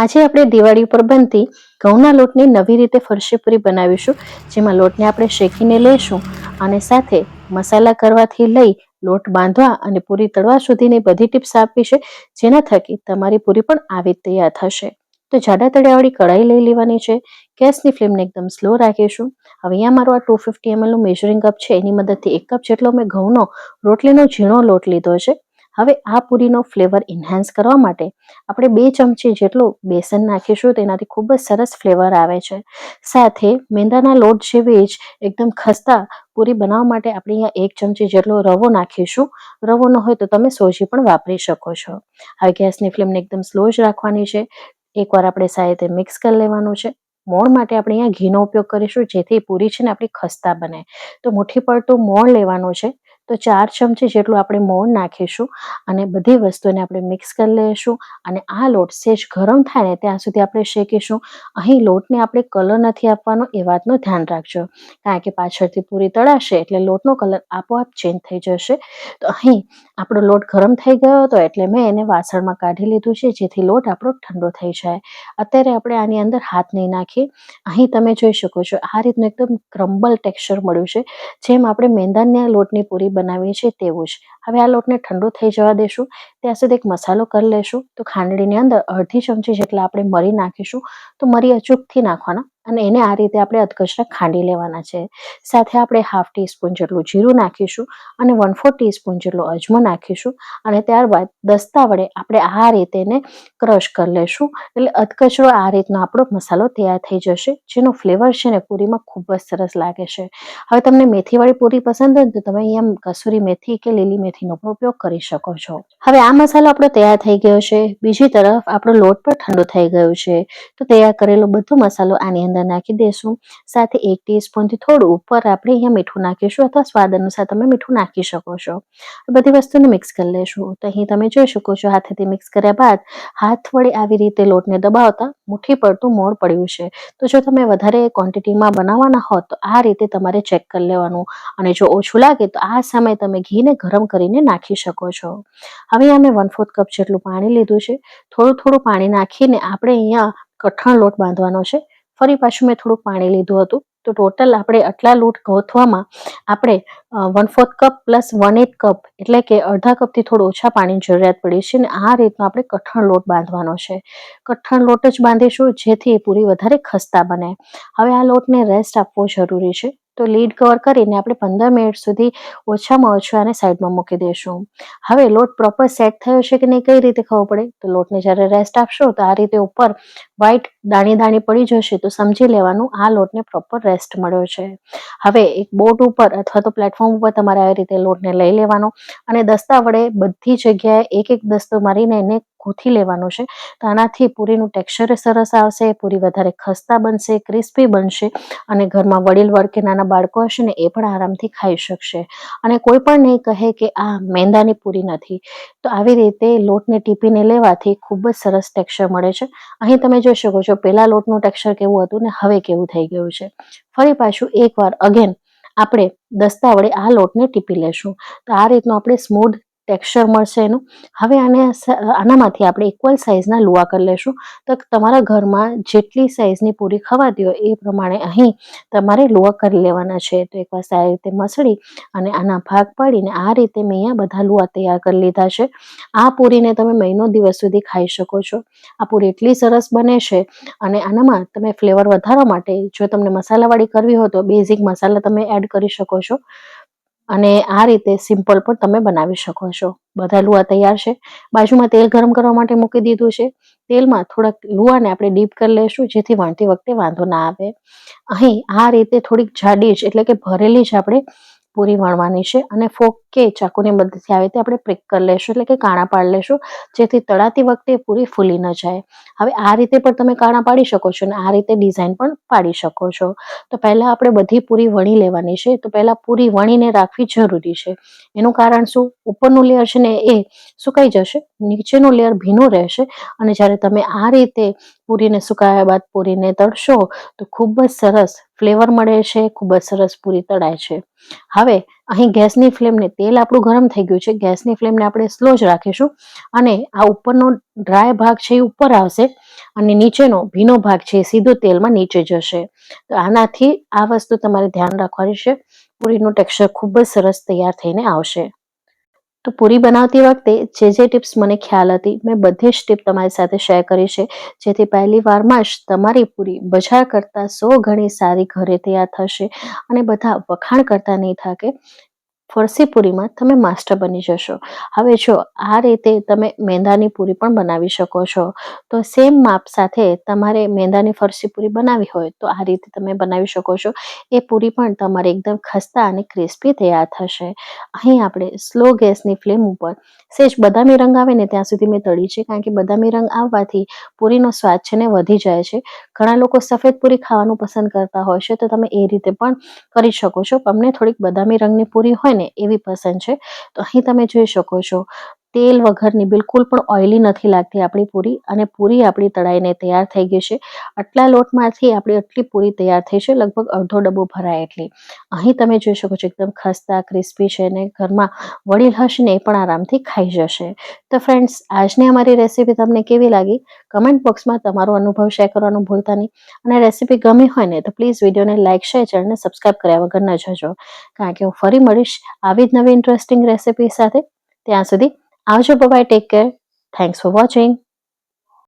આજે આપણે દિવાળી ઉપર બનતી ઘઉંના લોટની નવી રીતે ફરસી પૂરી બનાવીશું, જેમાં લોટને આપણે શેકીને લઈશું અને સાથે મસાલા કરવાથી લઈ લોટ બાંધવા અને પૂરી તળવા સુધીની બધી ટિપ્સ આપી છે, જેના થકી તમારી પૂરી પણ આવી તૈયાર થશે. તો જાડા તળિયાવાળી કઢાઈ લઈ લેવાની છે. ગેસની ફ્લેમને એકદમ સ્લો રાખીશું. હવે અહીંયા મારો આ 250 ml નું મેઝરિંગ કપ છે, એની મદદથી 1 કપ જેટલો મેં ઘઉંનો રોટલીનો ઝીણો લોટ લીધો છે. હવે આ પૂરીનો ફ્લેવર એન્હાન્સ કરવા માટે આપણે 2 ચમચી જેટલું બેસન નાખીશું, તેનાથી ખૂબ જ સરસ ફ્લેવર આવે છે. સાથે મેંદાના લોટ જેવી જ એકદમ ખસ્તા પૂરી બનાવવા માટે આપણે અહીંયા 1 ચમચી જેટલો રવો નાખીશું. રવો ન હોય તો તમે સોજી પણ વાપરી શકો છો. હવે ગેસની ફ્લેમને એકદમ સ્લો જ રાખવાની છે. એકવાર આપણે સારી રીતે મિક્સ કરી લેવાનું છે. મોણ માટે આપણે અહીંયા ઘીનો ઉપયોગ કરીશું, જેથી પૂરી છે ને આપણી ખસ્તા બને. તો મુઠ્ઠી પડતું મોણ લેવાનું છે. તો 4 ચમચી જેટલું આપણે મોણ નાખીશું અને બધી વસ્તુને આપણે મિક્સ કરી લઈશું. અને આ લોટ સેજ ગરમ થાય ને ત્યાં સુધી આપણે શેકીશું. અહીં લોટને આપણે કલર નથી આપવાનો, એ વાતનું ધ્યાન રાખજો, કારણ કે પાછળથી પૂરી તળાશે એટલે લોટનો કલર આપોઆપ ચેન્જ થઈ જશે. તો અહીં આપણો લોટ ગરમ થઈ ગયો હતો એટલે મેં એને વાસણમાં કાઢી લીધું છે, જેથી લોટ આપણો ઠંડો થઈ જાય. અત્યારે આપણે આની અંદર હાથ નહીં નાખીએ. અહીં તમે જોઈ શકો છો આ રીતનું એકદમ ક્રમ્બલ ટેક્સચર મળ્યું છે, જેમ આપણે મેંદાના લોટની પૂરી બનાવીએ છીએ તેવું જ. હવે આ લોટને ઠંડો થઈ જવા દેશું. ત્યાં સુધી એક મસાલો કરી લેશું. તો ખાંડણીની અંદર અડધી ચમચી જેટલા આપણે મરી નાખીશું. તો મરી અચૂકથી નાખવાના અને એને આ રીતે આપણે અધકચરા ખાંડી લેવાના છે. સાથે આપણે 1/2 ટીસ્પૂન જેટલું જીરું નાખીશું અને 1/4 ટીસ્પૂન જેટલો અજમો નાખીશું અને ત્યારબાદ દસ્તા વડે આપણે આ રીતે એને ક્રશ કરી લેશું. એટલે અધકચરો આ રીતનો આપણો મસાલો તૈયાર થઈ જશે, જેનો ફ્લેવર છે ને પૂરીમાં ખૂબ જ સરસ લાગે છે. હવે તમને મેથીવાળી પૂરી પસંદ હોય તો તમે અહીંયા કસૂરી મેથી કે લીલી મેથીનો પણ ઉપયોગ કરી શકો છો. હવે આ મસાલો આપણો તૈયાર થઈ ગયો છે. બીજી તરફ આપણો લોટ પણ ઠંડો થઈ ગયો છે. તો તૈયાર કરેલો બધો મસાલો આની અંદર નાખી દેશું. સાથે 1 ટીસ્પૂનથી થોડું ઉપર આપણે અહીંયા મીઠું નાખીશું, અથવા સ્વાદ અનુસાર તમે મીઠું નાખી શકો છો. બધી વસ્તુને મિક્સ કરી લેશું. તો અહીં તમે જોઈ શકો છો હાથેથી મિક્સ કર્યા બાદ હાથ વડે આવી રીતે લોટને દબાવતા મુઠ્ઠી પડતું મોણ પડ્યું છે. તો જો તમે વધારે ક્વોન્ટિટીમાં બનાવવાના હો તો આ રીતે તમારે ચેક કરી લેવાનું, અને જો ઓછું લાગે તો આ સમયે તમે ઘીને ગરમ કરીને નાખી શકો છો. હવે અમે 1/4 કપ જેટલું પાણી લીધું છે. થોડું થોડું પાણી નાખીને આપણે અહીંયા કઠણ લોટ બાંધવાનો છે. ફરી પાછું મેં થોડું પાણી લીધું હતું. તો ટોટલ આપણે આટલા લોટ ગોથવામાં આપણે 1/4 કપ પ્લસ 1/8 કપ એટલે કે અડધા કપથી થોડું ઓછા પાણીની જરૂરિયાત પડી છે. અને આ રીતનો આપણે કઠણ લોટ બાંધવાનો છે. કઠણ લોટ જ બાંધીશું, જેથી એ પૂરી વધારે ખસ્તા બને. હવે આ લોટને રેસ્ટ આપવો જરૂરી છે. તો લીડ કવર કરીને આપણે 15 મિનિટ સુધી ઓછામાં ઓછું આને સાઈડમાં મૂકી દઈશું. હવે લોટ પ્રોપર સેટ થયો છે કે નહીં કઈ રીતે ખબર પડે? તો લોટને જ્યારે રેસ્ટ આપશો તો આ રીતે ઉપર વ્હાઈટ દાણી દાણી પડી જશે, તો સમજી લેવાનું આ લોટને પ્રોપર રેસ્ટ મળ્યો છે. હવે એક બોર્ડ ઉપર અથવા તો પ્લેટફોર્મ ઉપર તમારે આવી રીતે લોટને લઈ લેવાનો અને દસ્તા વડે બધી જગ્યાએ એક એક દસ્તો મારીને એને ગૂંથી લેવાનું છે. તો આનાથી પૂરીનું ટેક્સચર સરસ આવશે, પૂરી વધારે ખસ્તા બનશે, ક્રિસ્પી બનશે અને ઘરમાં વડીલ વર્ગ કે નાના બાળકો હશે ને એ પણ આરામથી ખાઈ શકશે. અને કોઈ પણ નહીં કહે કે આ મેંદાની પૂરી નથી. તો આવી રીતે લોટને ટીપીને લેવાથી ખૂબ જ સરસ ટેક્સચર મળે છે. અહીં તમે જોઈ શકો છો પહેલા લોટનું ટેક્સચર કેવું હતું ને હવે કેવું થઈ ગયું છે. ફરી પાછું એકવાર અગેન આપણે દસ્તા વડે આ લોટને ટીપી લેશું. તો આ રીતનું આપણે સ્મૂથ ટેક્સચર મળશે એનું. હવે આનામાંથી આપણે ઇક્વલ સાઇઝના લુવા કરી લેશું. તો તમારા ઘરમાં જેટલી સાઇઝની પૂરી ખવાતી હોય એ પ્રમાણે અહીં તમારે લુવા કરી લેવાના છે. તો એકવાર સારી રીતે મસળી અને આના ભાગ પાડીને આ રીતે મેં અહીંયા બધા લુવા તૈયાર કરી લીધા છે. આ પૂરીને તમે મહિનો દિવસ સુધી ખાઈ શકો છો. આ પૂરી એટલી સરસ બને છે. અને આનામાં તમે ફ્લેવર વધારવા માટે જો તમને મસાલાવાળી કરવી હોય તો બેઝિક મસાલા તમે એડ કરી શકો છો, અને આ રીતે સિમ્પલ પણ તમે બનાવી શકો છો. બધા લુવા તૈયાર છે. બાજુમાં તેલ ગરમ કરવા માટે મૂકી દીધું છે. તેલમાં થોડાક લુવાને આપણે ડીપ કરી લઈશું, જેથી વણતી વખતે વાંધો ના આવે. અહીં આ રીતે થોડીક જાડી જ એટલે કે ભરેલી જ આપણે પૂરી વણવાની છે, અને ફોક કે ચાકુની મદદથી આવી રીતે આપણે પ્રિક કરી લેશું, એટલે કે કાણા પાડી લેશું, જેથી તળાતી વખતે પૂરી ફૂલી ન જાય. હવે આ રીતે પણ તમે કાણા પાડી શકો છો અને આ રીતે ડિઝાઇન પણ પાડી શકો છો. તો પહેલા આપણે બધી પૂરી વણી લેવાની છે. તો પહેલા પૂરી વણીને રાખવી જરૂરી છે. એનું કારણ શું? ઉપરનું લેયર છે ને એ સુકાઈ જશે, નીચેનું લેયર ભીનું રહેશે, અને જ્યારે તમે આ રીતે પૂરીને સુકાયા બાદ પૂરીને તળશો તો ખૂબ જ સરસ ફ્લેવર મળે છે, ખૂબ જ સરસ પૂરી તળાય છે. હવે અહીં ગેસની ફ્લેમને, તેલ આપણું ગરમ થઈ ગયું છે, ગેસની ફ્લેમને આપણે સ્લો જ રાખીશું અને આ ઉપરનો ડ્રાય ભાગ છે એ ઉપર આવશે અને નીચેનો ભીનો ભાગ છે એ સીધો તેલમાં નીચે જશે. તો આનાથી આ વસ્તુ તમારે ધ્યાન રાખવાની છે. પૂરીનું ટેક્સચર ખૂબ જ સરસ તૈયાર થઈને આવશે. તો પૂરી બનાવતી વખતે જે ટિપ્સ મને ખ્યાલ હતી મેં બધી જ ટિપ તમારી સાથે શેર કરી છે, જેથી પહેલી વારમાં જ તમારી પૂરી બજાર કરતાં 100 ગણી સારી ઘરે તૈયાર થશે અને બધા વખાણ કરતા નહીં થાકે. ફરસી પૂરીમાં તમે માસ્ટર બની જશો. હવે જો આ રીતે તમે મેંદાની પૂરી પણ બનાવી શકો છો. તો સેમ માપ સાથે તમારે મેંદાની ફરસી પૂરી બનાવી હોય તો આ રીતે તમે બનાવી શકો છો. એ પૂરી પણ તમારે એકદમ ખસ્તા અને ક્રિસ્પી તૈયાર થશે. અહીં આપણે સ્લો ગેસની ફ્લેમ ઉપર સહેજ બદામી રંગ આવે ને ત્યાં સુધી મેં તળી છે, કારણ કે બદામી રંગ આવવાથી પૂરીનો સ્વાદ છે ને વધી જાય છે. ઘણા લોકો સફેદ પૂરી ખાવાનું પસંદ કરતા હોય છે, તો તમે એ રીતે પણ કરી શકો છો. અમને થોડીક બદામી રંગની પૂરી હોય ને એવી પસંદ છે. તો અહીં તમે જોઈ શકો છો તેલ વગરની, બિલકુલ પણ ઓઇલી નથી લાગતી આપણી પૂરી અને પૂરી આપણી તળાઈને તૈયાર થઈ ગઈ છે. આટલા લોટમાંથી આપણી આટલી પૂરી તૈયાર થઈ છે, લગભગ અડધો ડબ્બો ભરાય એટલી. અહીં તમે જોઈ શકો છો એકદમ ખસ્તા ક્રિસ્પી છે અને ઘરમાં વડીલ હશે ને એ પણ આરામથી ખાઈ જશે. તો ફ્રેન્ડ્સ, આજની અમારી રેસીપી તમને કેવી લાગી કમેન્ટ બોક્સમાં તમારો અનુભવ શેર કરવાનું ભૂલતા નહીં. અને રેસીપી ગમી હોય ને તો પ્લીઝ વિડીયોને લાઇક, શેર, ચેનલને સબસ્ક્રાઇબ કર્યા વગર ન જજો, કારણ કે હું ફરી મળીશ આવી જ નવી ઇન્ટરેસ્ટિંગ રેસીપી સાથે. ત્યાં સુધી આવજો, bye, take care, thanks for watching.